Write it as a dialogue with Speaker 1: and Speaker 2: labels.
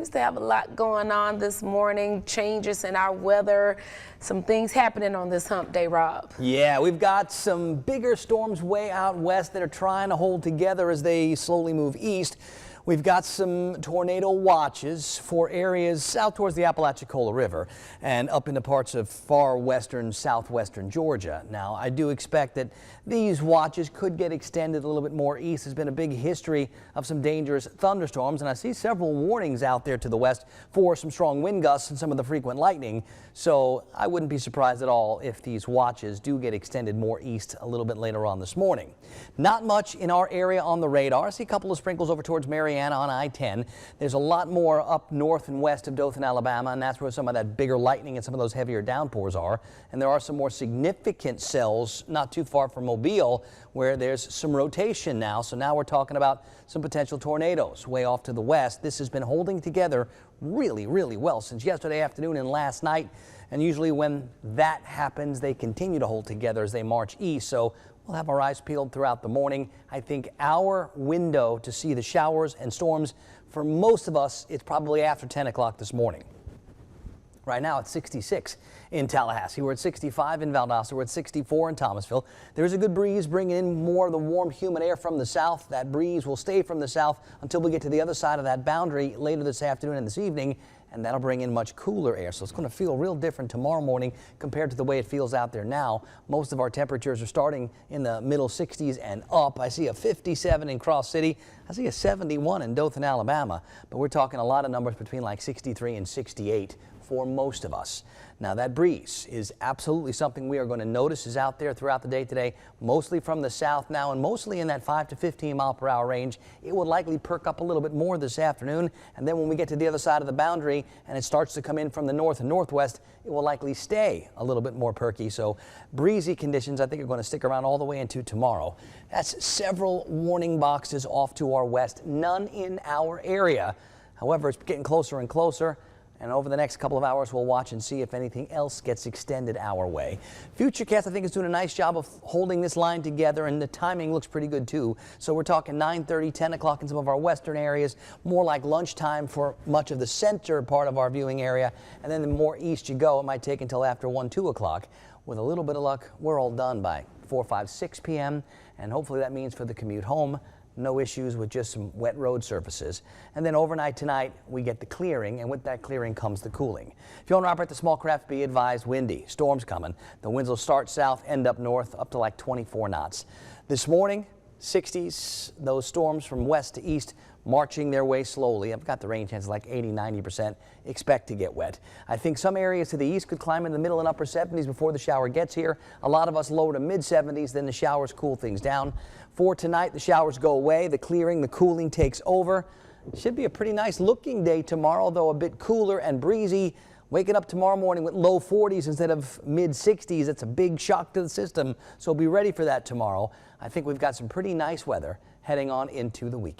Speaker 1: Seems to have a lot going on this morning, changes in our weather, some things happening on this hump day, Rob.
Speaker 2: Yeah, we've got some bigger storms way out west that are trying to hold together as they slowly move east. We've got some tornado watches for areas south towards the Apalachicola River and up into parts of far western, southwestern Georgia. Now, I do expect that these watches could get extended a little bit more east. There's been a big history of some dangerous thunderstorms, and I see several warnings out there to the west for some strong wind gusts and some of the frequent lightning. So I wouldn't be surprised at all if these watches do get extended more east a little bit later on this morning. Not much in our area on the radar. I see a couple of sprinkles over towards Marianna on I-10. There's a lot more up north and west of Dothan, Alabama, and that's where some of that bigger lightning and some of those heavier downpours are. And there are some more significant cells not too far from Mobile where there's some rotation now. So now we're talking about some potential tornadoes way off to the west. This has been holding together really well since yesterday afternoon and last night. And usually when that happens, they continue to hold together as they march east. So we'll have our eyes peeled throughout the morning. I think our window to see the showers and storms for most of us, it's probably after 10 o'clock this morning. Right now it's 66 in Tallahassee. We're at 65 in Valdosta. We're at 64 in Thomasville. There's a good breeze bringing in more of the warm, humid air from the south. That breeze will stay from the south until we get to the other side of that boundary later this afternoon and this evening, and that'll bring in much cooler air. So it's going to feel real different tomorrow morning compared to the way it feels out there now. Most of our temperatures are starting in the middle 60s and up. I see a 57 in Cross City. I see a 71 in Dothan, Alabama. But we're talking a lot of numbers between like 63 and 68 for most of us. Now that breeze is absolutely something we are going to notice is out there throughout the day today, mostly from the south now and mostly in that 5 to 15 mile per hour range. It will likely perk up a little bit more this afternoon, and then when we get to the other side of the boundary and it starts to come in from the north and northwest, it will likely stay a little bit more perky. So breezy conditions I think are going to stick around all the way into tomorrow. That's several warning boxes off to our west, none in our area. However, it's getting closer and closer. And over the next couple of hours, we'll watch and see if anything else gets extended our way. Futurecast, I think, is doing a nice job of holding this line together, and the timing looks pretty good, too. So we're talking 9:30, 10 o'clock in some of our western areas, more like lunchtime for much of the center part of our viewing area. And then the more east you go, it might take until after 1, 2 o'clock. With a little bit of luck, we're all done by 4, 5, 6 p.m. And hopefully that means for the commute home, no issues with just some wet road surfaces. And then overnight tonight, we get the clearing, and with that clearing comes the cooling. If you want to operate the small craft, be advised, windy, storms coming. The winds will start south, end up north, up to like 24 knots. This morning, 60s, those storms from west to east marching their way slowly. I've got the rain chances like 80–90%. Expect to get wet. I think some areas to the east could climb in the middle and upper 70s before the shower gets here. A lot of us lower to mid 70s, then the showers cool things down. For tonight, the showers go away, the clearing, the cooling takes over. Should be a pretty nice looking day tomorrow, though a bit cooler and breezy. Waking up tomorrow morning with low 40s instead of mid 60s. That's a big shock to the system, so be ready for that tomorrow. I think we've got some pretty nice weather heading on into the weekend.